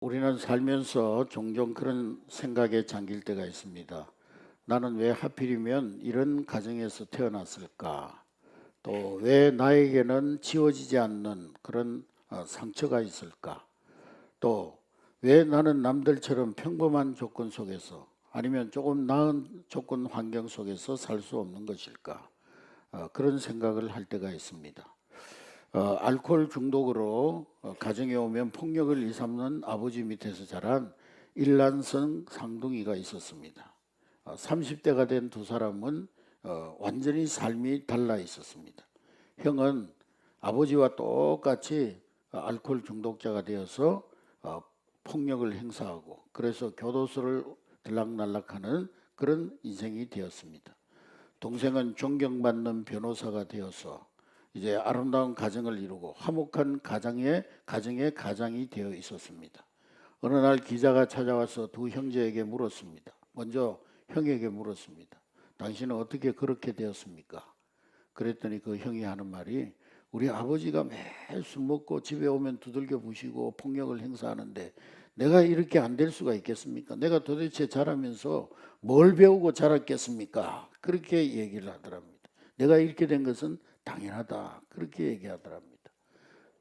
우리는 살면서 종종 그런 생각에 잠길 때가 있습니다. 나는 왜 하필이면 이런 가정에서 태어났을까? 또 왜 나에게는 지워지지 않는 그런 상처가 있을까? 또 왜 나는 남들처럼 평범한 조건 속에서 아니면 조금 나은 조건 환경 속에서 살 수 없는 것일까? 그런 생각을 할 때가 있습니다. 알코올 중독으로 가정에 오면 폭력을 일삼는 아버지 밑에서 자란 일란성 상둥이가 있었습니다. 30대가 된 두 사람은 완전히 삶이 달라 있었습니다. 형은 아버지와 똑같이 알코올 중독자가 되어서 폭력을 행사하고 그래서 교도소를 들락날락하는 그런 인생이 되었습니다. 동생은 존경받는 변호사가 되어서 이제 아름다운 가정을 이루고 화목한 가정의 가장이 되어 있었습니다. 어느 날 기자가 찾아와서 두 형제에게 물었습니다. 먼저 형에게 물었습니다. 당신은 어떻게 그렇게 되었습니까? 그랬더니 그 형이 하는 말이 우리 아버지가 매일 술 먹고 집에 오면 두들겨 부시고 폭력을 행사하는데 내가 이렇게 안 될 수가 있겠습니까? 내가 도대체 자라면서 뭘 배우고 자랐겠습니까? 그렇게 얘기를 하더랍니다. 내가 이렇게 된 것은 당연하다. 그렇게 얘기하더랍니다.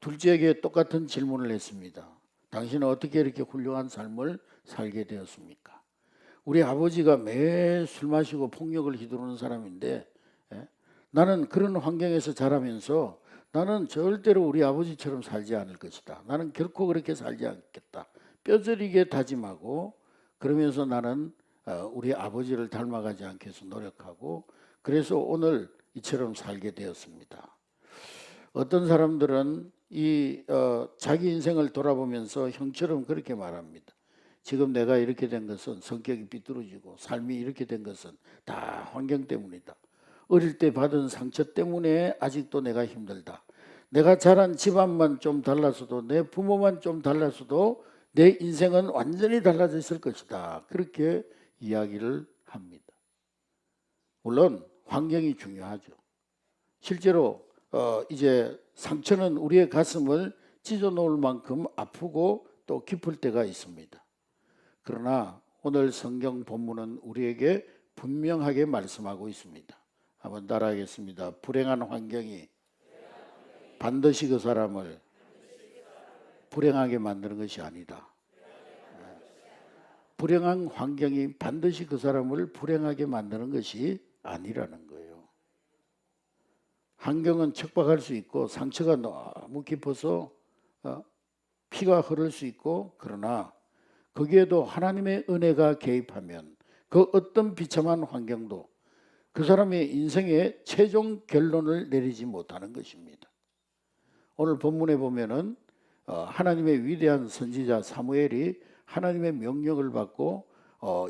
둘째에게 똑같은 질문을 했습니다. 당신은 어떻게 이렇게 훌륭한 삶을 살게 되었습니까? 우리 아버지가 매일 술 마시고 폭력을 휘두르는 사람인데 나는 그런 환경에서 자라면서 나는 절대로 우리 아버지처럼 살지 않을 것이다. 나는 결코 그렇게 살지 않겠다. 뼈저리게 다짐하고 그러면서 나는 우리 아버지를 닮아가지 않기 위해서 노력하고 그래서 오늘 이처럼 살게 되었습니다. 어떤 사람들은 자기 인생을 돌아보면서 형처럼 그렇게 말합니다. 지금 내가 이렇게 된 것은 성격이 삐뚤어지고 삶이 이렇게 된 것은 다 환경 때문이다. 어릴 때 받은 상처 때문에 아직도 내가 힘들다. 내가 자란 집안만 좀 달라서도 내 부모만 좀 달라서도 내 인생은 완전히 달라졌을 것이다. 그렇게 이야기를 합니다. 물론 환경이 중요하죠. 실제로 이제 상처는 우리의 가슴을 찢어 놓을 만큼 아프고 또 깊을 때가 있습니다. 그러나 오늘 성경 본문은 우리에게 분명하게 말씀하고 있습니다. 한번 따라하겠습니다. 불행한 환경이 반드시 그 사람을 불행하게 만드는 것이 아니다. 불행한 환경이 반드시 그 사람을 불행하게 만드는 것이 아니라는 거예요. 환경은 척박할 수 있고 상처가 너무 깊어서 피가 흐를 수 있고 그러나 거기에도 하나님의 은혜가 개입하면 그 어떤 비참한 환경도 그 사람의 인생의 최종 결론을 내리지 못하는 것입니다. 오늘 본문에 보면은 하나님의 위대한 선지자 사무엘이 하나님의 명령을 받고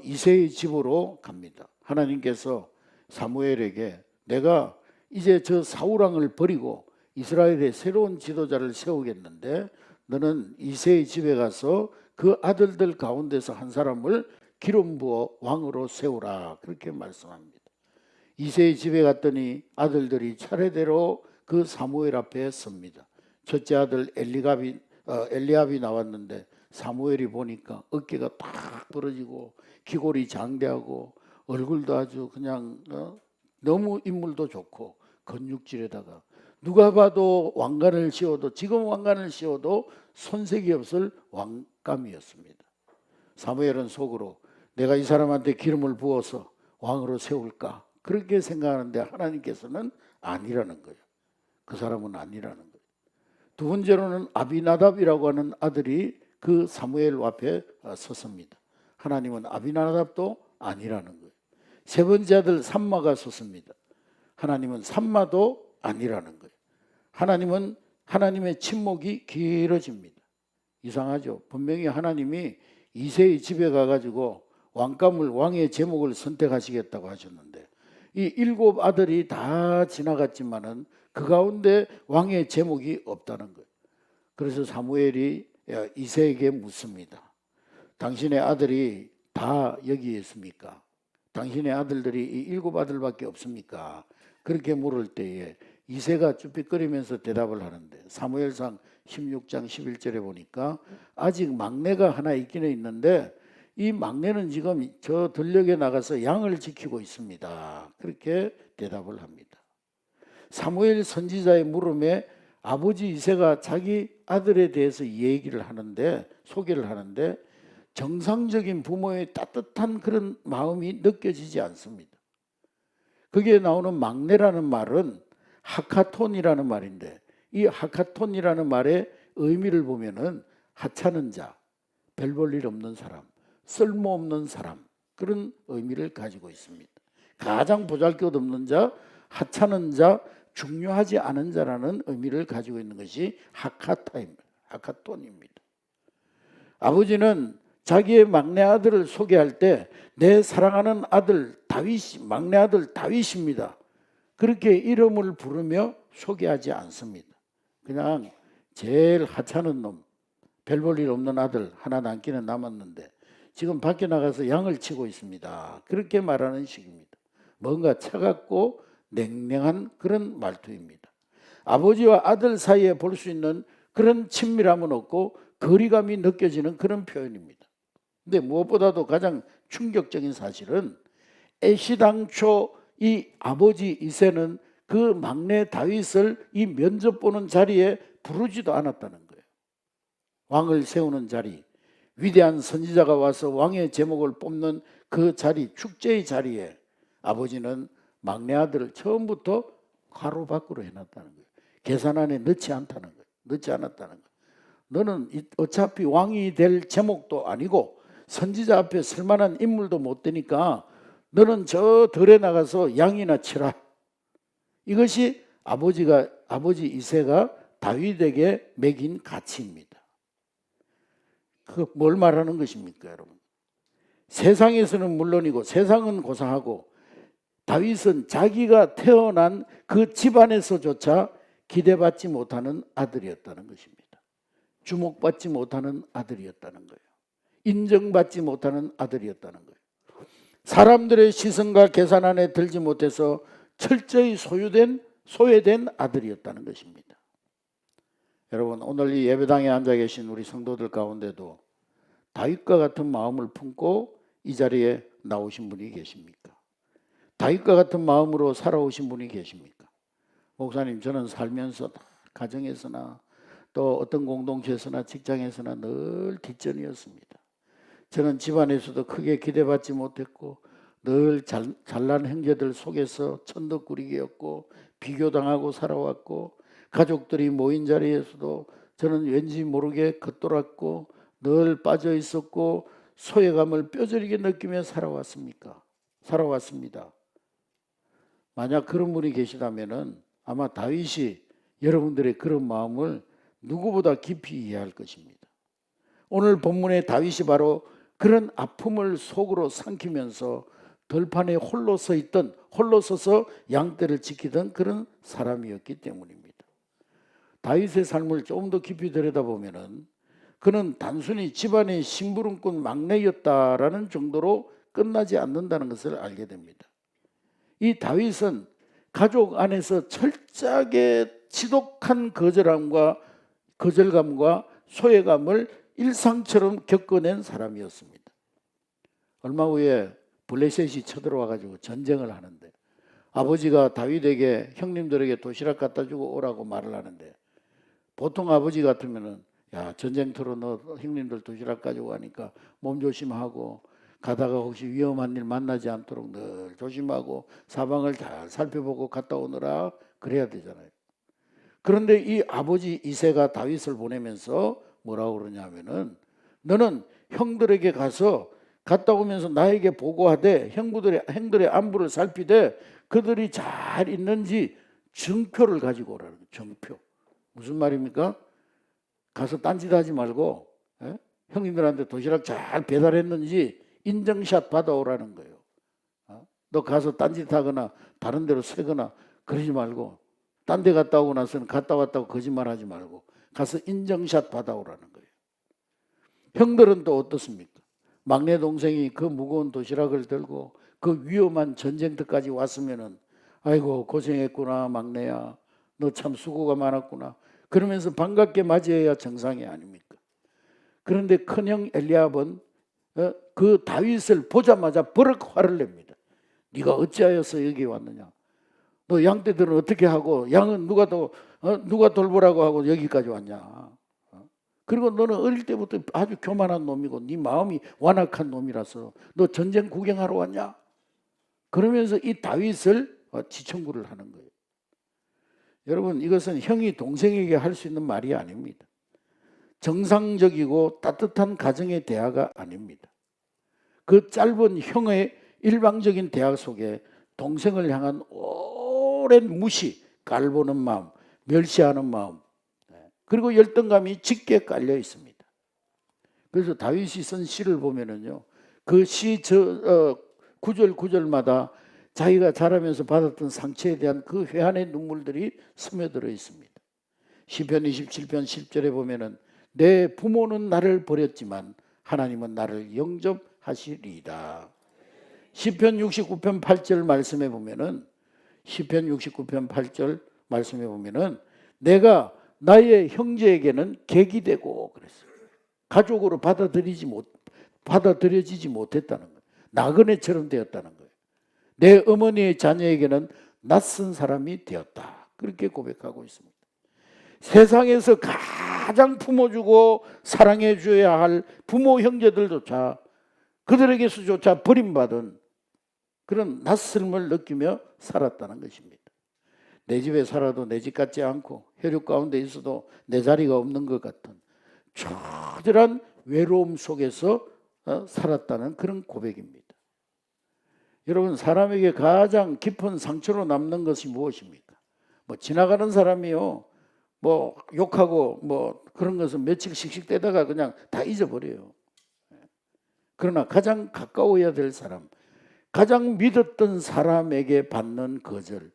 이새의 집으로 갑니다. 하나님께서 사무엘에게 내가 이제 저 사울 왕을 버리고 이스라엘의 새로운 지도자를 세우겠는데 너는 이새의 집에 가서 그 아들들 가운데서 한 사람을 기름 부어 왕으로 세우라 그렇게 말씀합니다. 이새의 집에 갔더니 아들들이 차례대로 그 사무엘 앞에 섭니다. 첫째 아들 엘리압이 나왔는데 사무엘이 보니까 어깨가 딱 부러지고 귀골이 장대하고 얼굴도 아주 그냥 너무 인물도 좋고 건육질에다가 누가 봐도 왕관을 씌워도 지금 왕관을 씌워도 손색이 없을 왕감이었습니다. 사무엘은 속으로 내가 이 사람한테 기름을 부어서 왕으로 세울까 그렇게 생각하는데 하나님께서는 아니라는 거예요. 그 사람은 아니라는 거예요. 두 번째로는 아비나답이라고 하는 아들이 그 사무엘 앞에 섰습니다. 하나님은 아비나답도 아니라는 거예요. 세 번째 아들 삼마가 섰습니다. 하나님은 삼마도 아니라는 거예요. 하나님은 하나님의 침묵이 길어집니다. 이상하죠. 분명히 하나님이 이새의 집에 가가지고 왕의 제목을 선택하시겠다고 하셨는데 이 7 아들이 다 지나갔지만은 그 가운데 왕의 제목이 없다는 거예요. 그래서 사무엘이 이새에게 묻습니다. 당신의 아들이 다 여기 있습니까? 당신의 아들들이 이 7 아들밖에 없습니까? 그렇게 물을 때에 이새가 쭈삣거리면서 대답을 하는데 사무엘상 16장 11절에 보니까 아직 막내가 하나 있기는 있는데 이 막내는 지금 저 들녘에 나가서 양을 지키고 있습니다. 그렇게 대답을 합니다. 사무엘 선지자의 물음에 아버지 이새가 자기 아들에 대해서 얘기를 하는데, 소개를 하는데 정상적인 부모의 따뜻한 그런 마음이 느껴지지 않습니다. 거기에 나오는 막내라는 말은 하카톤이라는 말인데, 이 하카톤이라는 말의 의미를 보면은 하찮은 자, 별 볼 일 없는 사람, 쓸모없는 사람, 그런 의미를 가지고 있습니다. 가장 보잘것없는 자, 하찮은 자, 중요하지 않은 자라는 의미를 가지고 있는 것이 하카톤입니다. 아버지는 자기의 막내 아들을 소개할 때 내 사랑하는 아들 다윗, 막내 아들 다윗입니다, 그렇게 이름을 부르며 소개하지 않습니다. 그냥 제일 하찮은 놈, 별 볼 일 없는 아들 하나 남기는 남았는데 지금 밖에 나가서 양을 치고 있습니다, 그렇게 말하는 식입니다. 뭔가 차갑고 냉랭한 그런 말투입니다. 아버지와 아들 사이에 볼 수 있는 그런 친밀함은 없고 거리감이 느껴지는 그런 표현입니다. 근데 무엇보다도 가장 충격적인 사실은 애시당초 이 아버지 이새는 그 막내 다윗을 이 면접 보는 자리에 부르지도 않았다는 거예요. 왕을 세우는 자리, 위대한 선지자가 와서 왕의 제목을 뽑는 그 자리, 축제의 자리에 아버지는 막내 아들을 처음부터 가로 밖으로 해놨다는 거예요. 계산 안에 넣지 않았다는 거예요. 너는 어차피 왕이 될 제목도 아니고 선지자 앞에 쓸만한 인물도 못 되니까 너는 저 들에 나가서 양이나 치라. 이것이 아버지 이새가 다윗에게 매긴 가치입니다. 뭘 말하는 것입니까, 여러분? 세상에서는 물론이고 세상은 고상하고 다윗은 자기가 태어난 그 집안에서조차 기대받지 못하는 아들이었다는 것입니다. 주목받지 못하는 아들이었다는 거예요. 인정받지 못하는 아들이었다는 거예요. 사람들의 시선과 계산 안에 들지 못해서 철저히 소외된 아들이었다는 것입니다. 여러분, 오늘 이 예배당에 앉아 계신 우리 성도들 가운데도 다윗과 같은 마음을 품고 이 자리에 나오신 분이 계십니까? 다윗과 같은 마음으로 살아오신 분이 계십니까? 목사님, 저는 살면서 가정에서나 또 어떤 공동체에서나 직장에서나 늘 뒷전이었습니다. 저는 집안에서도 크게 기대받지 못했고 늘 잘난 형제들 속에서 천덕꾸리기였고 비교당하고 살아왔고, 가족들이 모인 자리에서도 저는 왠지 모르게 겉돌았고 늘 빠져 있었고 소외감을 뼈저리게 느끼며 살아왔습니다. 만약 그런 분이 계시다면 아마 다윗이 여러분들의 그런 마음을 누구보다 깊이 이해할 것입니다. 오늘 본문의 다윗이 바로 그런 아픔을 속으로 삼키면서 들판에 홀로 서서 양떼를 지키던 그런 사람이었기 때문입니다. 다윗의 삶을 조금 더 깊이 들여다보면은 그는 단순히 집안의 심부름꾼 막내였다라는 정도로 끝나지 않는다는 것을 알게 됩니다. 이 다윗은 가족 안에서 철저하게 지독한 거절감과 소외감을 일상처럼 겪어낸 사람이었습니다. 얼마 후에 블레셋이 쳐들어와가지고 전쟁을 하는데 아버지가 다윗에게 형님들에게 도시락 갖다 주고 오라고 말을 하는데, 보통 아버지 같으면은 야, 전쟁터로 너 형님들 도시락 가지고 가니까 몸 조심하고 가다가 혹시 위험한 일 만나지 않도록 늘 조심하고 사방을 잘 살펴보고 갔다 오느라 그래야 되잖아요. 그런데 이 아버지 이새가 다윗을 보내면서 뭐라고 그러냐면은 너는 형들에게 갔다 오면서 나에게 보고하되 형들의 안부를 살피되 그들이 잘 있는지 증표를 가지고 오라는 거예요. 증표. 무슨 말입니까? 가서 딴짓하지 말고 형님들한테 도시락 잘 배달했는지 인증샷 받아오라는 거예요. 너 가서 딴짓하거나 다른 데로 새거나 그러지 말고, 딴 데 갔다 오고 나서는 갔다 왔다고 거짓말하지 말고 가서 인증샷 받아오라는 거예요. 형들은 또 어떻습니까? 막내 동생이 그 무거운 도시락을 들고 그 위험한 전쟁터까지 왔으면은 아이고 고생했구나 막내야, 너 참 수고가 많았구나, 그러면서 반갑게 맞이해야 정상이 아닙니까? 그런데 큰형 엘리압은 그 다윗을 보자마자 버럭 화를 냅니다. 네가 어찌하여서 여기 왔느냐? 너 양떼들은 어떻게 하고 양은 누가 돌보라고 하고 여기까지 왔냐? 그리고 너는 어릴 때부터 아주 교만한 놈이고 네 마음이 완악한 놈이라서 너 전쟁 구경하러 왔냐? 그러면서 이 다윗을 지청구를 하는 거예요. 여러분, 이것은 형이 동생에게 할 수 있는 말이 아닙니다. 정상적이고 따뜻한 가정의 대화가 아닙니다. 그 짧은 형의 일방적인 대화 속에 동생을 향한 오랜 무시, 깔보는 마음, 멸시하는 마음, 그리고 열등감이 짙게 깔려 있습니다. 그래서 다윗이 쓴 시를 보면은요, 그 시 구절 구절마다 자기가 자라면서 받았던 상처에 대한 그 회한의 눈물들이 스며들어 있습니다. 시편 27편 10절에 보면은 내 부모는 나를 버렸지만 하나님은 나를 영접하시리이다. 시편 69편 8절 말씀에 보면은 시편 69편 8절 말씀에 보면은 내가 나의 형제에게는 객이 되고 그랬어요. 가족으로 받아들여지지 못했다는 거예요. 나그네처럼 되었다는 거예요. 내 어머니의 자녀에게는 낯선 사람이 되었다. 그렇게 고백하고 있습니다. 세상에서 가장 품어주고 사랑해 줘야 할 부모 형제들조차 그들에게서조차 버림받은 그런 낯설음을 느끼며 살았다는 것입니다. 내 집에 살아도 내 집 같지 않고 혈육 가운데 있어도 내 자리가 없는 것 같은 처절한 외로움 속에서 살았다는 그런 고백입니다. 여러분, 사람에게 가장 깊은 상처로 남는 것이 무엇입니까? 뭐 지나가는 사람이요, 뭐 욕하고 뭐 그런 것은 며칠 씩씩대다가 그냥 다 잊어버려요. 그러나 가장 가까워야 될 사람, 가장 믿었던 사람에게 받는 거절,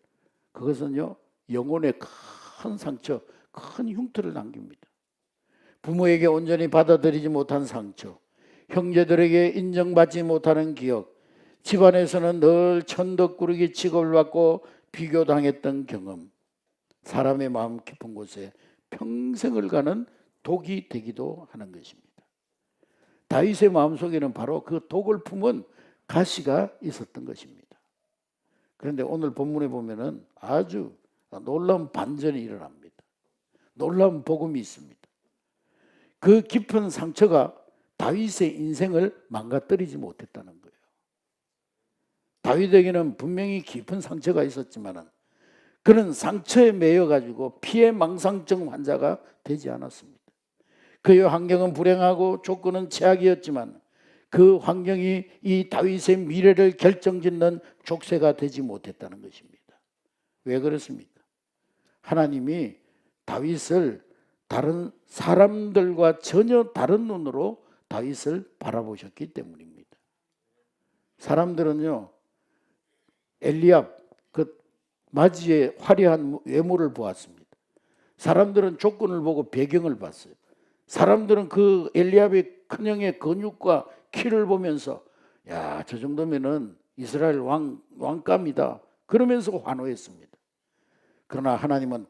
그것은요 영혼의 큰 상처, 큰 흉터를 남깁니다. 부모에게 온전히 받아들이지 못한 상처, 형제들에게 인정받지 못하는 기억, 집안에서는 늘 천덕꾸러기 취급을 받고 비교당했던 경험, 사람의 마음 깊은 곳에 평생을 가는 독이 되기도 하는 것입니다. 다윗의 마음속에는 바로 그 독을 품은 가시가 있었던 것입니다. 그런데 오늘 본문에 보면은 아주 놀라운 반전이 일어납니다. 놀라운 복음이 있습니다. 그 깊은 상처가 다윗의 인생을 망가뜨리지 못했다는 거예요. 다윗에게는 분명히 깊은 상처가 있었지만 그런 상처에 매여 가지고 피해망상증 환자가 되지 않았습니다. 그의 환경은 불행하고 조건은 최악이었지만 그 환경이 이 다윗의 미래를 결정짓는 족쇄가 되지 못했다는 것입니다. 왜 그렇습니까? 하나님이 다윗을 다른 사람들과 전혀 다른 눈으로 다윗을 바라보셨기 때문입니다. 사람들은요, 엘리압 그 마지의 화려한 외모를 보았습니다. 사람들은 조건을 보고 배경을 봤어요. 사람들은 그 엘리압의 큰형의 근육과 키를 보면서 야, 저 정도면은 이스라엘 왕감이다 그러면서 환호했습니다. 그러나 하나님은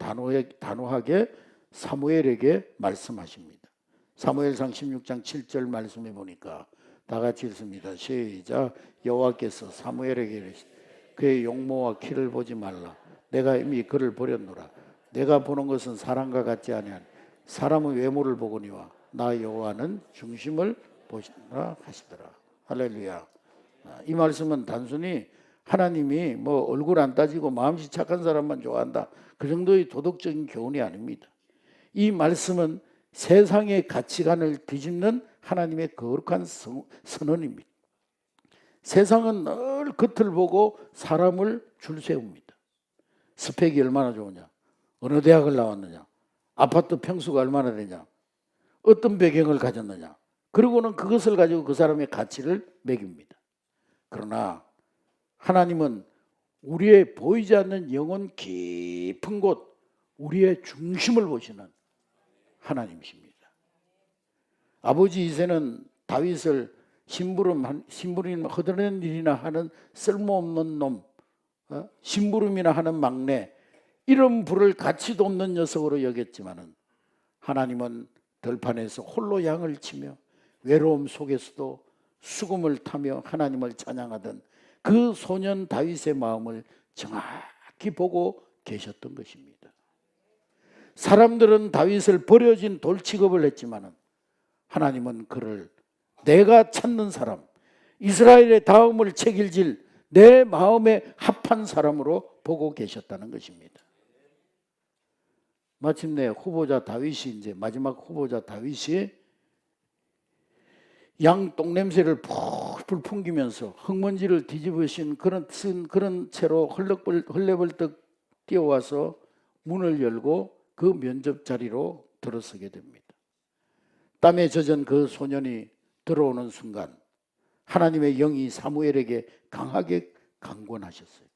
단호하게 사무엘에게 말씀하십니다. 사무엘상 16장 7절 말씀해 보니까 다 같이 읽습니다. 시작. 여호와께서 사무엘에게 이르시되 그의 용모와 키를 보지 말라. 내가 이미 그를 버렸노라. 내가 보는 것은 사람과 같지 아니하니 사람의 외모를 보거니와 나 여호와는 중심을 보시라 하시더라. 할렐루야. 이 말씀은 단순히 하나님이 뭐 얼굴 안 따지고 마음씨 착한 사람만 좋아한다, 그 정도의 도덕적인 교훈이 아닙니다. 이 말씀은 세상의 가치관을 뒤집는 하나님의 거룩한 선언입니다. 세상은 늘 겉을 보고 사람을 줄 세웁니다. 스펙이 얼마나 좋으냐, 어느 대학을 나왔느냐, 아파트 평수가 얼마나 되냐, 어떤 배경을 가졌느냐, 그리고는 그것을 가지고 그 사람의 가치를 매깁니다. 그러나 하나님은 우리의 보이지 않는 영혼 깊은 곳, 우리의 중심을 보시는 하나님이십니다. 아버지 이새는 다윗을 심부름 허드렛 일이나 하는 쓸모없는 놈, 심부름이나 하는 막내, 이런 불을 가치도 없는 녀석으로 여겼지만은 하나님은 들판에서 홀로 양을 치며 외로움 속에서도 수금을 타며 하나님을 찬양하던 그 소년 다윗의 마음을 정확히 보고 계셨던 것입니다. 사람들은 다윗을 버려진 돌 취급을 했지만은 하나님은 그를 내가 찾는 사람, 이스라엘의 다음을 책임질 내 마음에 합한 사람으로 보고 계셨다는 것입니다. 마침내 후보자 다윗이 이제 마지막 후보자 다윗이 양 똥냄새를 풀풀 풍기면서 흙먼지를 뒤집으신 그런 채로 헐레벌떡 뛰어와서 문을 열고 그 면접 자리로 들어서게 됩니다. 땀에 젖은 그 소년이 들어오는 순간 하나님의 영이 사무엘에게 강하게 강권하셨어요.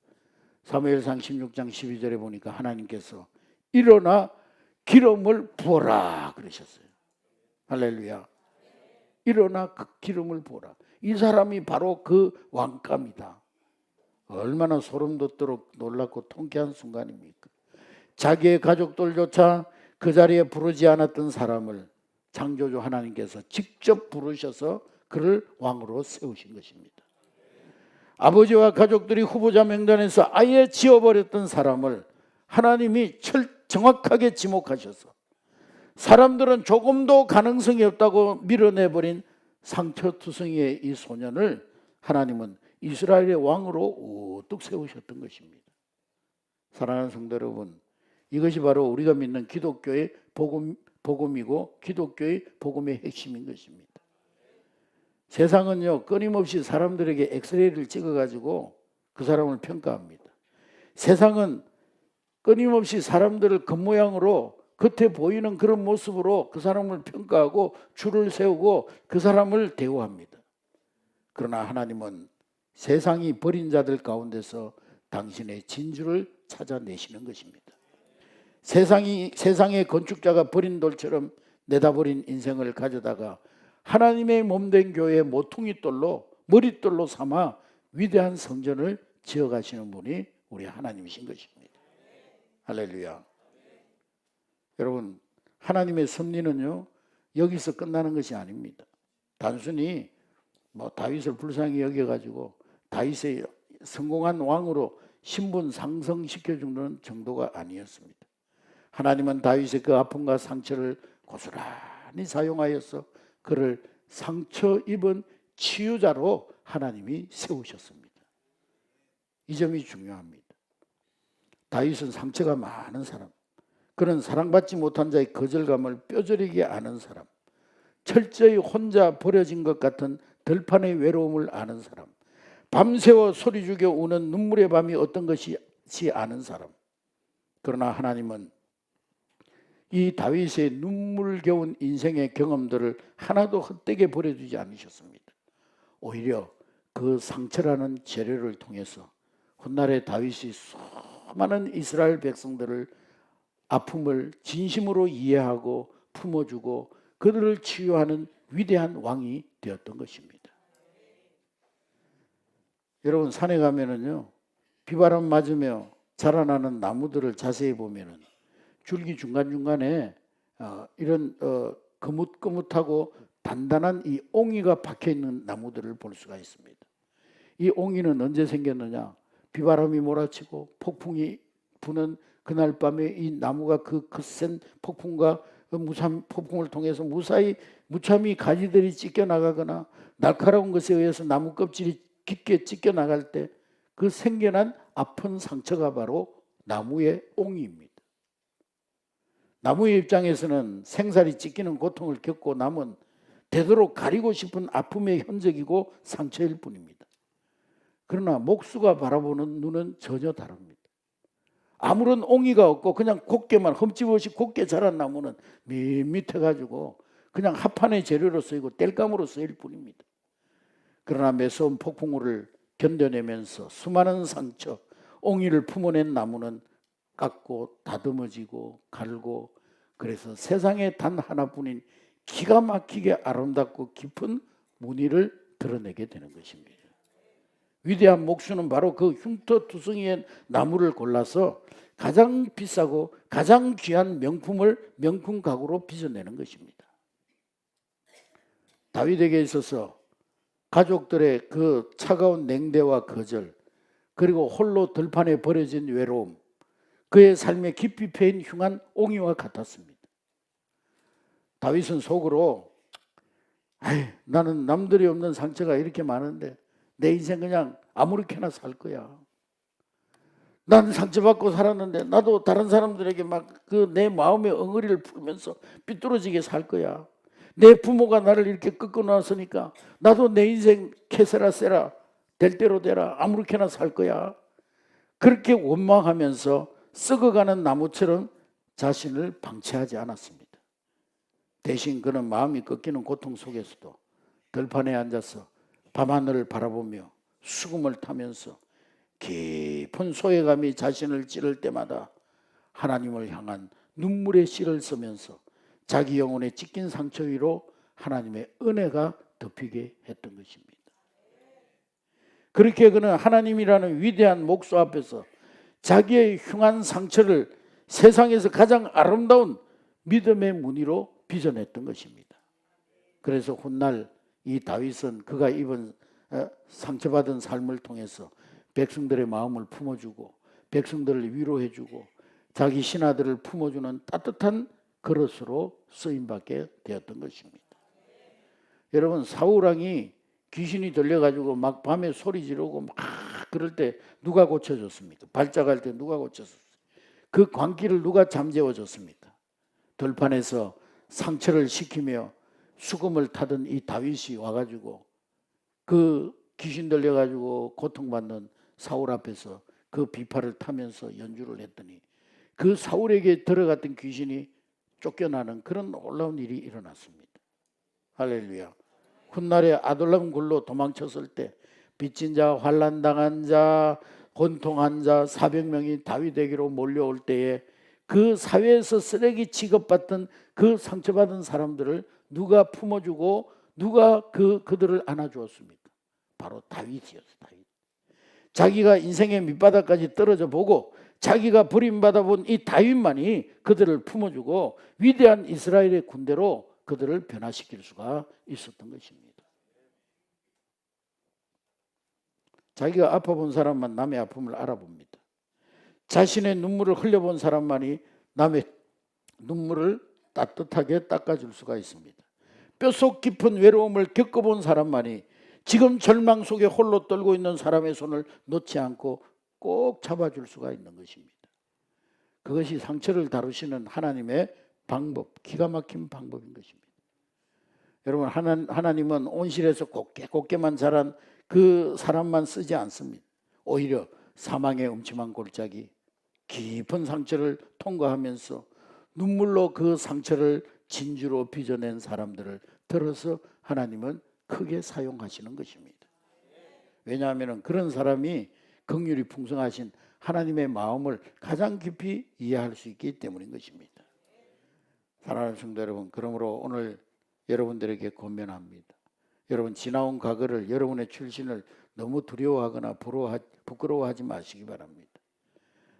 사무엘상 16장 12절에 보니까 하나님께서 일어나 기름을 부어라 그러셨어요. 할렐루야. 일어나 그 기름을 부어라. 이 사람이 바로 그 왕감이다. 얼마나 소름 돋도록 놀랍고 통쾌한 순간입니까? 자기의 가족들조차 그 자리에 부르지 않았던 사람을 창조주 하나님께서 직접 부르셔서 그를 왕으로 세우신 것입니다. 아버지와 가족들이 후보자 명단에서 아예 지워버렸던 사람을 하나님이 정확하게 지목하셔서 사람들은 조금도 가능성이 없다고 밀어내버린 상처투성이의 이 소년을 하나님은 이스라엘의 왕으로 우뚝 세우셨던 것입니다. 사랑하는 성도 여러분, 이것이 바로 우리가 믿는 기독교의 복음이고 기독교의 복음의 핵심인 것입니다. 세상은요, 끊임없이 사람들에게 엑스레이를 찍어가지고 그 사람을 평가합니다. 세상은 끊임없이 사람들을 겉모양으로 겉에 보이는 그런 모습으로 그 사람을 평가하고 줄을 세우고 그 사람을 대우합니다. 그러나 하나님은 세상이 버린 자들 가운데서 당신의 진주를 찾아내시는 것입니다. 세상의 건축자가 버린 돌처럼 내다버린 인생을 가져다가 하나님의 몸된 교회의 모퉁이돌로 머릿돌로 삼아 위대한 성전을 지어가시는 분이 우리 하나님이신 것입니다. 할렐루야. 여러분, 하나님의 섭리는요 여기서 끝나는 것이 아닙니다. 단순히 다윗을 불쌍히 여겨가지고 다윗의 성공한 왕으로 신분 상승시켜주는 정도가 아니었습니다. 하나님은 다윗의 그 아픔과 상처를 고스란히 사용하여서 그를 상처 입은 치유자로 하나님이 세우셨습니다. 이 점이 중요합니다. 다윗은 상처가 많은 사람, 그는 사랑받지 못한 자의 거절감을 뼈저리게 아는 사람, 철저히 혼자 버려진 것 같은 들판의 외로움을 아는 사람, 밤새워 소리 죽여 우는 눈물의 밤이 어떤 것이지 아는 사람. 그러나 하나님은 이 다윗의 눈물겨운 인생의 경험들을 하나도 헛되게 버려두지 않으셨습니다. 오히려 그 상처라는 재료를 통해서 훗날에 다윗이 수많은 이스라엘 백성들을 아픔을 진심으로 이해하고 품어주고 그들을 치유하는 위대한 왕이 되었던 것입니다. 여러분, 산에 가면은요 비바람 맞으며 자라나는 나무들을 자세히 보면은 줄기 중간중간에 이런 거뭇거뭇하고 단단한 이 옹이가 박혀있는 나무들을 볼 수가 있습니다. 이 옹이는 언제 생겼느냐? 비바람이 몰아치고 폭풍이 부는 그날 밤에 이 나무가 그 거센 폭풍과 폭풍을 통해서 무참히 가지들이 찢겨나가거나 날카로운 것에 의해서 나무 껍질이 깊게 찢겨나갈 때 그 생겨난 아픈 상처가 바로 나무의 옹이입니다. 나무의 입장에서는 생살이 찢기는 고통을 겪고 남은 되도록 가리고 싶은 아픔의 흔적이고 상처일 뿐입니다. 그러나 목수가 바라보는 눈은 전혀 다릅니다. 아무런 옹이가 없고 그냥 곱게만 흠집 없이 곱게 자란 나무는 밋밋해가지고 그냥 합판의 재료로 쓰이고 땔감으로 쓰일 뿐입니다. 그러나 매서운 폭풍우를 견뎌내면서 수많은 상처, 옹이를 품어낸 나무는 깎고 다듬어지고 갈고 그래서 세상에 단 하나뿐인 기가 막히게 아름답고 깊은 무늬를 드러내게 되는 것입니다. 위대한 목수는 바로 그 흉터투성이의 나무를 골라서 가장 비싸고 가장 귀한 명품을 명품 가구로 빚어내는 것입니다. 다윗에게 있어서 가족들의 그 차가운 냉대와 거절, 그리고 홀로 들판에 버려진 외로움, 그의 삶에 깊이 패인 흉한 옹이와 같았습니다. 다윗은 속으로 나는 남들이 없는 상처가 이렇게 많은데 내 인생 그냥 아무렇게나 살 거야. 나는 상처받고 살았는데 나도 다른 사람들에게 막 그 내 마음의 엉어리를 풀면서 삐뚤어지게 살 거야. 내 부모가 나를 이렇게 꺾어놨으니까 나도 내 인생 케세라 세라 될 대로 되라 아무렇게나 살 거야. 그렇게 원망하면서 썩어가는 나무처럼 자신을 방치하지 않았습니다. 대신 그는 마음이 꺾이는 고통 속에서도 들판에 앉아서 밤하늘을 바라보며 수금을 타면서 깊은 소외감이 자신을 찌를 때마다 하나님을 향한 눈물의 씨를 쓰면서 자기 영혼에 찢긴 상처 위로 하나님의 은혜가 덮이게 했던 것입니다. 그렇게 그는 하나님이라는 위대한 목수 앞에서 자기의 흉한 상처를 세상에서 가장 아름다운 믿음의 무늬로 빚어냈던 것입니다. 그래서 훗날 이 다윗은 그가 입은 상처받은 삶을 통해서 백성들의 마음을 품어주고 백성들을 위로해주고 자기 신하들을 품어주는 따뜻한 그릇으로 쓰임받게 되었던 것입니다. 여러분, 사울왕이 귀신이 들려가지고 막 밤에 소리 지르고 막 그럴 때 누가 고쳐줬습니까? 발작할 때 누가 고쳤습니까? 그 광기를 누가 잠재워줬습니까? 들판에서 상처를 식히며 수금을 타던 이 다윗이 와가지고 그 귀신 들려가지고 고통받는 사울 앞에서 그 비파를 타면서 연주를 했더니 그 사울에게 들어갔던 귀신이 쫓겨나는 그런 놀라운 일이 일어났습니다. 할렐루야. 훗날에 아둘람 굴로 도망쳤을 때 빚진 자, 환난당한 자, 혼통한 자 400명이 다윗에게로 몰려올 때에 그 사회에서 쓰레기 취급받던 그 상처받은 사람들을 누가 품어주고 누가 그들을 안아주었습니까? 바로 다윗이었어요. 다윗. 자기가 인생의 밑바닥까지 떨어져 보고 자기가 버림받아 본 이 다윗만이 그들을 품어주고 위대한 이스라엘의 군대로 그들을 변화시킬 수가 있었던 것입니다. 자기가 아파본 사람만 남의 아픔을 알아봅니다. 자신의 눈물을 흘려본 사람만이 남의 눈물을 따뜻하게 닦아줄 수가 있습니다. 뼛속 깊은 외로움을 겪어본 사람만이 지금 절망 속에 홀로 떨고 있는 사람의 손을 놓지 않고 꼭 잡아줄 수가 있는 것입니다. 그것이 상처를 다루시는 하나님의 방법, 기가 막힌 방법인 것입니다. 여러분, 하나님은 온실에서 곱게만 자란 그 사람만 쓰지 않습니다. 오히려 사망의 음침한 골짜기, 깊은 상처를 통과하면서 눈물로 그 상처를 진주로 빚어낸 사람들을 들어서 하나님은 크게 사용하시는 것입니다. 왜냐하면 그런 사람이 긍휼이 풍성하신 하나님의 마음을 가장 깊이 이해할 수 있기 때문인 것입니다. 사랑하는 성도 여러분, 그러므로 오늘 여러분들에게 권면합니다. 여러분, 지나온 과거를, 여러분의 출신을 너무 두려워하거나 부끄러워하지 마시기 바랍니다.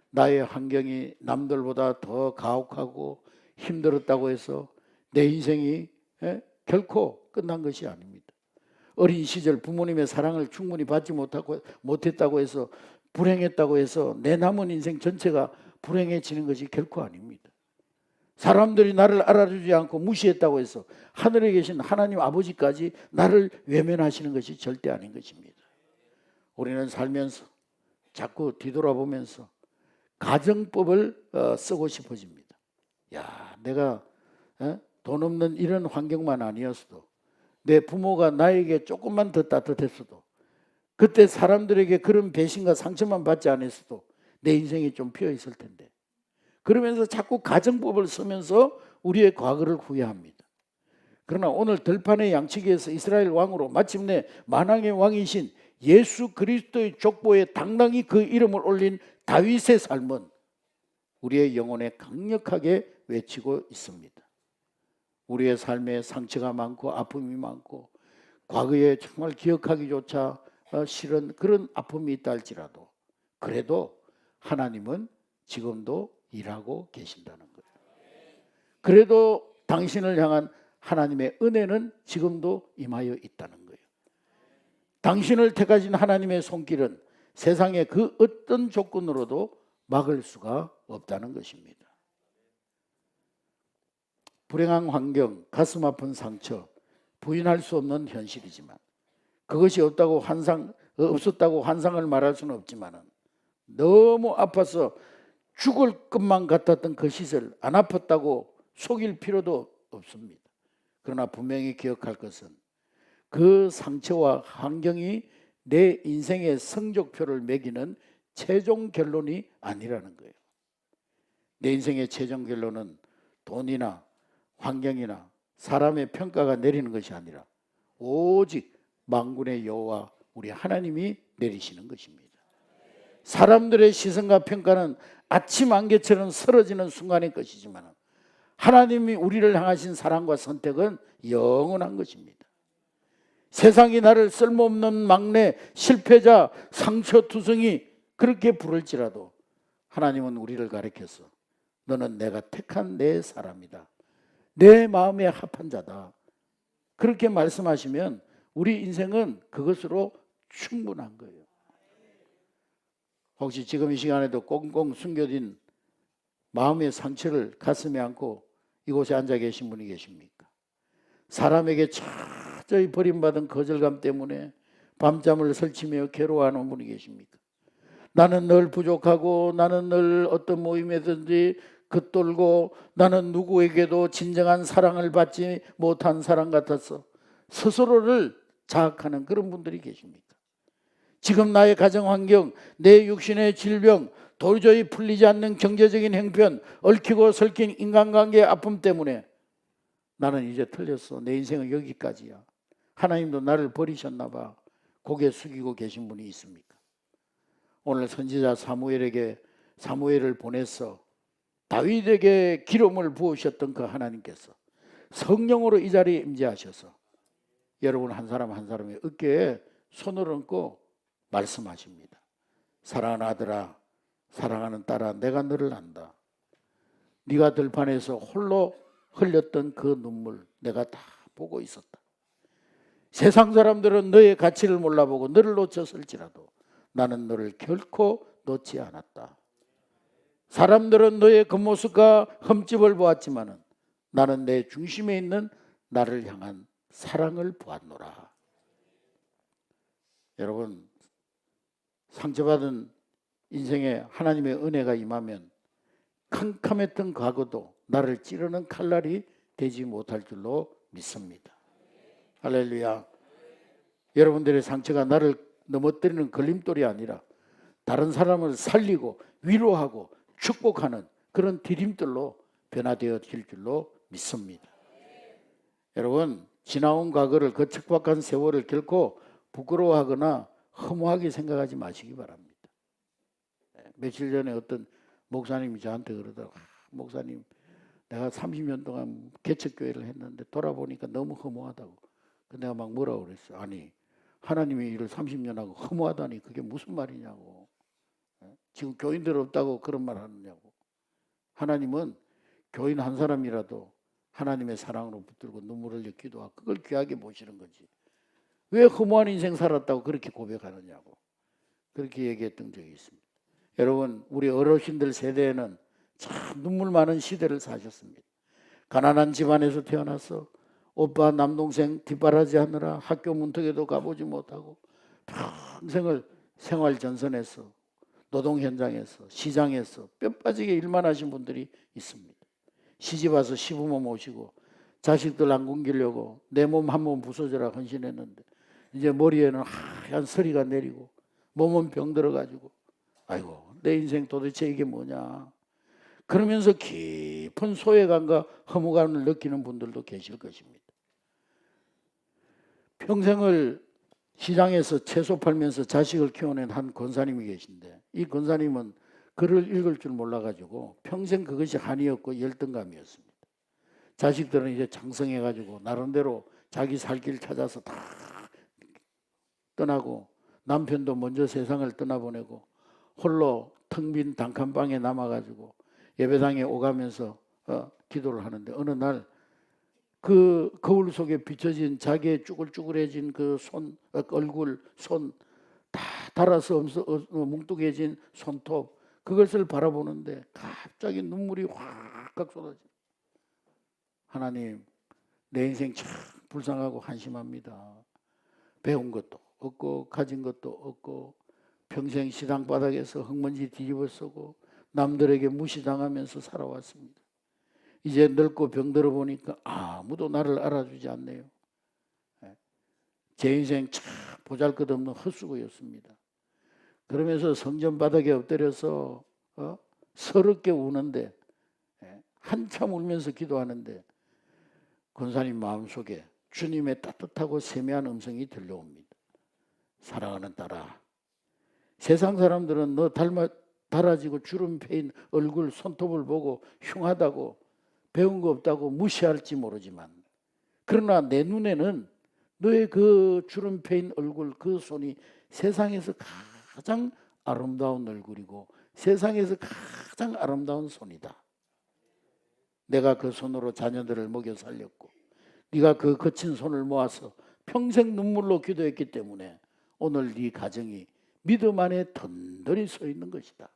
나의 환경이 남들보다 더 가혹하고 힘들었다고 해서 내 인생이 결코 끝난 것이 아닙니다. 어린 시절 부모님의 사랑을 충분히 받지 못했다고 해서 불행했다고 해서 내 남은 인생 전체가 불행해지는 것이 결코 아닙니다. 사람들이 나를 알아주지 않고 무시했다고 해서 하늘에 계신 하나님 아버지까지 나를 외면하시는 것이 절대 아닌 것입니다. 우리는 살면서 자꾸 뒤돌아보면서 가정법을 쓰고 싶어집니다. 야, 내가 돈 없는 이런 환경만 아니었어도, 내 부모가 나에게 조금만 더 따뜻했어도, 그때 사람들에게 그런 배신과 상처만 받지 않았어도 내 인생이 좀 피어 있을 텐데, 그러면서 자꾸 가정법을 쓰면서 우리의 과거를 후회합니다. 그러나 오늘 들판의 양치기에서 이스라엘 왕으로 마침내 만왕의 왕이신 예수 그리스도의 족보에 당당히 그 이름을 올린 다윗의 삶은 우리의 영혼에 강력하게 외치고 있습니다. 우리의 삶에 상처가 많고 아픔이 많고 과거에 정말 기억하기조차 싫은 그런 아픔이 있다 할지라도, 그래도 하나님은 지금도 일하고 계신다는 거예요. 그래도 당신을 향한 하나님의 은혜는 지금도 임하여 있다는 거예요. 당신을 택하신 하나님의 손길은 세상의 그 어떤 조건으로도 막을 수가 없다는 것입니다. 불행한 환경, 가슴 아픈 상처, 부인할 수 없는 현실이지만 그것이 없었다고 환상을 말할 수는 없지만 너무 아파서 죽을 것만 같았던 그 시절 안 아팠다고 속일 필요도 없습니다. 그러나 분명히 기억할 것은 그 상처와 환경이 내 인생의 성적표를 매기는 최종 결론이 아니라는 거예요. 내 인생의 최종 결론은 돈이나 환경이나 사람의 평가가 내리는 것이 아니라 오직 만군의 여호와 우리 하나님이 내리시는 것입니다. 사람들의 시선과 평가는 아침 안개처럼 사라지는 순간의 것이지만 하나님이 우리를 향하신 사랑과 선택은 영원한 것입니다. 세상이 나를 쓸모없는 막내, 실패자, 상처투성이 그렇게 부를지라도 하나님은 우리를 가리켜서 너는 내가 택한 내 사람이다. 내 마음에 합한 자다. 그렇게 말씀하시면 우리 인생은 그것으로 충분한 거예요. 혹시 지금 이 시간에도 꽁꽁 숨겨진 마음의 상처를 가슴에 안고 이곳에 앉아 계신 분이 계십니까? 사람에게 철저히 버림받은 거절감 때문에 밤잠을 설치며 괴로워하는 분이 계십니까? 나는 늘 부족하고 나는 늘 어떤 모임에든지 겉돌고 나는 누구에게도 진정한 사랑을 받지 못한 사람 같아서 스스로를 자학하는 그런 분들이 계십니까? 지금 나의 가정환경, 내 육신의 질병, 도저히 풀리지 않는 경제적인 형편, 얽히고 설킨 인간관계의 아픔 때문에 나는 이제 틀렸어. 내 인생은 여기까지야. 하나님도 나를 버리셨나 봐. 고개 숙이고 계신 분이 있습니까? 오늘 선지자 사무엘을 보내서 다윗에게 기름을 부으셨던 그 하나님께서 성령으로 이 자리에 임재하셔서 여러분 한 사람 한 사람의 어깨에 손을 얹고 말씀하십니다. 사랑하는 아들아, 사랑하는 딸아, 내가 너를 안다. 네가 들판에서 홀로 흘렸던 그 눈물 내가 다 보고 있었다. 세상 사람들은 너의 가치를 몰라보고 너를 놓쳤을지라도 나는 너를 결코 놓지 않았다. 사람들은 너의 겉모습과 흠집을 보았지만 나는 내 중심에 있는 나를 향한 사랑을 보았노라. 여러분, 상처받은 인생에 하나님의 은혜가 임하면 캄캄했던 과거도 나를 찌르는 칼날이 되지 못할 줄로 믿습니다. 할렐루야. 여러분들의 상처가 나를 넘어뜨리는 걸림돌이 아니라 다른 사람을 살리고 위로하고 축복하는 그런 디딤돌로 변화되어질 줄로 믿습니다. 여러분, 지나온 과거를 그 척박한 세월을 결코 부끄러워하거나 허무하게 생각하지 마시기 바랍니다. 며칠 전에 어떤 목사님이 저한테 그러더라고요. 목사님, 내가 30년 동안 개척교회를 했는데 돌아보니까 너무 허무하다고. 내가 막 뭐라고 그랬어. 아니, 하나님이 일을 30년 하고 허무하다니 그게 무슨 말이냐고. 지금 교인들 없다고 그런 말 하느냐고. 하나님은 교인 한 사람이라도 하나님의 사랑으로 붙들고 눈물을 흘려 기도하고 그걸 귀하게 보시는 거지. 왜 허무한 인생 살았다고 그렇게 고백하느냐고. 그렇게 얘기했던 적이 있습니다. 여러분, 우리 어르신들 세대에는 참 눈물 많은 시대를 사셨습니다. 가난한 집안에서 태어나서 오빠 남동생 뒷바라지 하느라 학교 문턱에도 가보지 못하고 평생을 생활 전선에서 노동 현장에서 시장에서 뼈 빠지게 일만 하신 분들이 있습니다. 시집 와서 시부모 모시고 자식들 안 굶기려고 내 몸 한 몸 부서져라 헌신했는데 이제 머리에는 하얀 서리가 내리고 몸은 병들어가지고 아이고 내 인생 도대체 이게 뭐냐 그러면서 깊은 소외감과 허무감을 느끼는 분들도 계실 것입니다. 평생을 시장에서 채소 팔면서 자식을 키워낸 한 권사님이 계신데 이 권사님은 글을 읽을 줄 몰라가지고 평생 그것이 한이었고 열등감이었습니다. 자식들은 이제 장성해가지고 나름대로 자기 살 길 찾아서 다 떠나고 남편도 먼저 세상을 떠나보내고 홀로 텅 빈 단칸방에 남아가지고 예배당에 오가면서 기도를 하는데 어느 날 그 거울 속에 비춰진 자기의 쭈글쭈글해진 그 얼굴, 손 다 달아서 뭉뚱해진 손톱, 그것을 바라보는데 갑자기 눈물이 확 쏟아져. 하나님, 내 인생 참 불쌍하고 한심합니다. 배운 것도 없고 가진 것도 없고 평생 시당 바닥에서 흙먼지 뒤집어 쓰고 남들에게 무시당하면서 살아왔습니다. 이제 늙고 병들어 보니까 아무도 나를 알아주지 않네요. 제 인생 참 보잘것없는 헛수고였습니다. 그러면서 성전 바닥에 엎드려서 서럽게 우는데, 한참 울면서 기도하는데 권사님 마음속에 주님의 따뜻하고 세미한 음성이 들려옵니다. 사랑하는 딸아, 세상 사람들은 너 달아지고 주름 패인 얼굴, 손톱을 보고 흉하다고, 배운 거 없다고 무시할지 모르지만, 그러나 내 눈에는 너의 그 주름 패인 얼굴, 그 손이 세상에서 가장 아름다운 얼굴이고 세상에서 가장 아름다운 손이다. 내가 그 손으로 자녀들을 먹여 살렸고 네가 그 거친 손을 모아서 평생 눈물로 기도했기 때문에 오늘 네 가정이 믿음 안에 든든히 서 있는 것이다.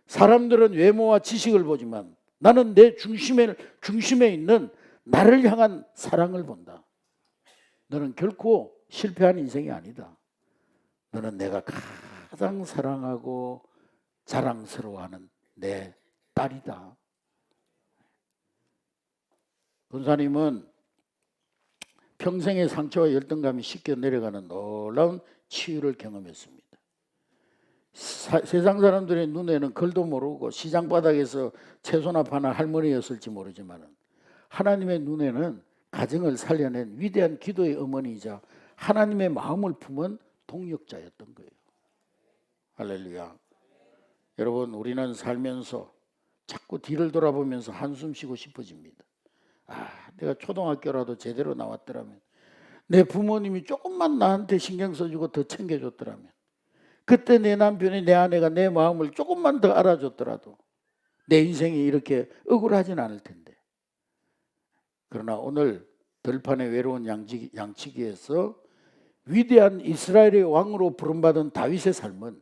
사람들은 외모와 지식을 보지만 나는 내 중심에 있는 나를 향한 사랑을 본다. 너는 결코 실패한 인생이 아니다. 너는 내가 가장 사랑하고 자랑스러워하는 내 딸이다. 권사님은 평생의 상처와 열등감이 씻겨 내려가는 놀라운 치유를 경험했습니다. 세상 사람들의 눈에는 글도 모르고 시장 바닥에서 채소나 파는 할머니였을지 모르지만 하나님의 눈에는 가정을 살려낸 위대한 기도의 어머니이자 하나님의 마음을 품은 동역자였던 거예요. 할렐루야. 여러분, 우리는 살면서 자꾸 뒤를 돌아보면서 한숨 쉬고 싶어집니다. 내가 초등학교라도 제대로 나왔더라면, 내 부모님이 조금만 나한테 신경 써주고 더 챙겨줬더라면, 그때 내 남편이, 내 아내가 내 마음을 조금만 더 알아줬더라도 내 인생이 이렇게 억울하진 않을 텐데. 그러나 오늘 들판의 외로운 양치기에서 위대한 이스라엘의 왕으로 부름받은 다윗의 삶은,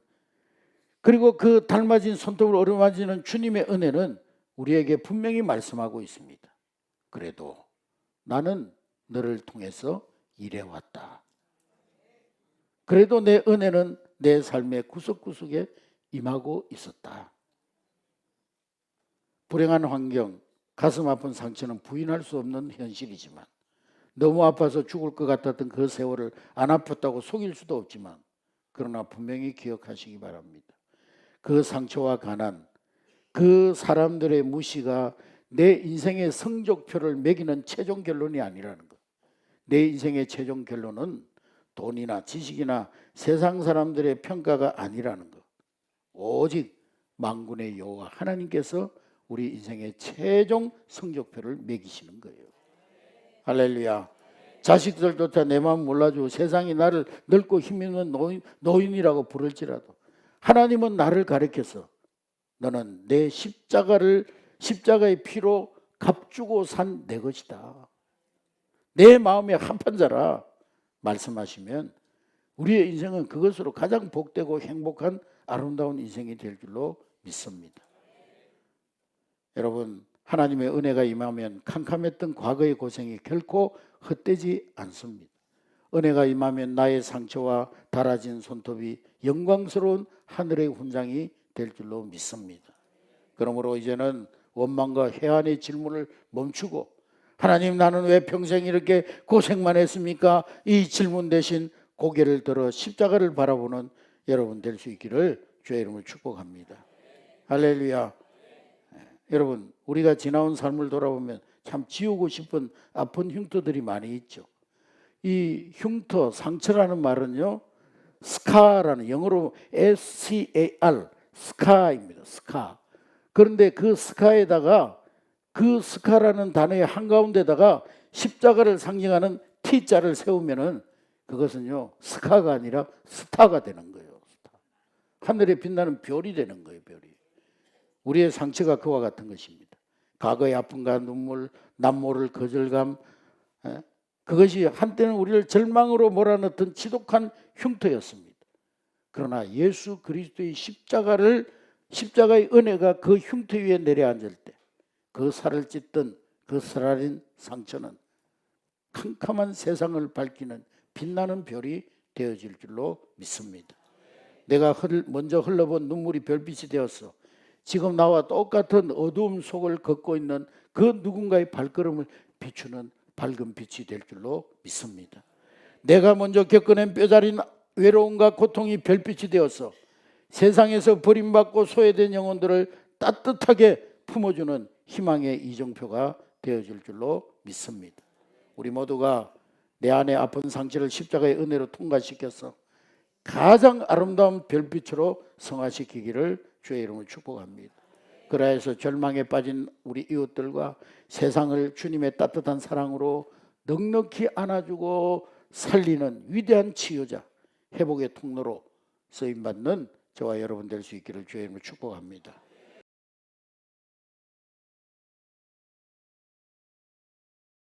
그리고 그 닮아진 손톱을 어루만지는 주님의 은혜는 우리에게 분명히 말씀하고 있습니다. 그래도 나는 너를 통해서 일해왔다. 그래도 내 은혜는 내 삶의 구석구석에 임하고 있었다. 불행한 환경, 가슴 아픈 상처는 부인할 수 없는 현실이지만, 너무 아파서 죽을 것 같았던 그 세월을 안 아팠다고 속일 수도 없지만, 그러나 분명히 기억하시기 바랍니다. 그 상처와 가난, 그 사람들의 무시가 내 인생의 성적표를 매기는 최종 결론이 아니라는 것. 내 인생의 최종 결론은 돈이나 지식이나 세상 사람들의 평가가 아니라는 것. 오직 만군의 여호와 하나님께서 우리 인생의 최종 성적표를 매기시는 거예요. 할렐루야. 자식들조차 내 마음 몰라주고 세상이 나를 늙고 힘있는 노인이라고 부를지라도 하나님은 나를 가리켜서 너는 내 십자가의 피로 값주고 산 내 것이다. 내 마음의 한판자라 말씀하시면 우리의 인생은 그것으로 가장 복되고 행복한 아름다운 인생이 될 줄로 믿습니다. 여러분, 하나님의 은혜가 임하면 캄캄했던 과거의 고생이 결코 헛되지 않습니다. 은혜가 임하면 나의 상처와 닳아진 손톱이 영광스러운 하늘의 훈장이 될 줄로 믿습니다. 그러므로 이제는 원망과 회한의 질문을 멈추고, 하나님, 나는 왜 평생 이렇게 고생만 했습니까? 이 질문 대신 고개를 들어 십자가를 바라보는 여러분 될 수 있기를 주의 이름으로 축복합니다. 할렐루야. 여러분, 우리가 지나온 삶을 돌아보면 참 지우고 싶은 아픈 흉터들이 많이 있죠. 이 흉터, 상처라는 말은요, 스카라는, 영어로 SCAR, 스카입니다. 스카. 그런데 그 스카에다가, 그 스카라는 단어의 한가운데다가 십자가를 상징하는 T자를 세우면은 그것은요, 스카가 아니라 스타가 되는 거예요. 스타. 하늘에 빛나는 별이 되는 거예요. 별이. 우리의 상처가 그와 같은 것입니다. 과거의 아픔과 눈물, 남모를 거절감, 그것이 한때는 우리를 절망으로 몰아넣던 지독한 흉터였습니다. 그러나 예수 그리스도의 십자가의 은혜가 그 흉터 위에 내려앉을 때 그 살을 찢던 그 쓰라린 상처는 캄캄한 세상을 밝히는 빛나는 별이 되어질 줄로 믿습니다. 내가 먼저 흘러본 눈물이 별빛이 되어서 지금 나와 똑같은 어두움 속을 걷고 있는 그 누군가의 발걸음을 비추는 밝은 빛이 될 줄로 믿습니다. 내가 먼저 겪어낸 뼈저린 외로움과 고통이 별빛이 되어서 세상에서 버림받고 소외된 영혼들을 따뜻하게 품어주는 희망의 이정표가 되어질 줄로 믿습니다. 우리 모두가 내 안에 아픈 상처를 십자가의 은혜로 통과시켜서 가장 아름다운 별빛으로 성화시키기를 주의 이름으로 축복합니다. 그래서 절망에 빠진 우리 이웃들과 세상을 주님의 따뜻한 사랑으로 넉넉히 안아주고 살리는 위대한 치유자, 회복의 통로로 쓰임받는 저와 여러분 될 수 있기를 주의 이름으로 축복합니다.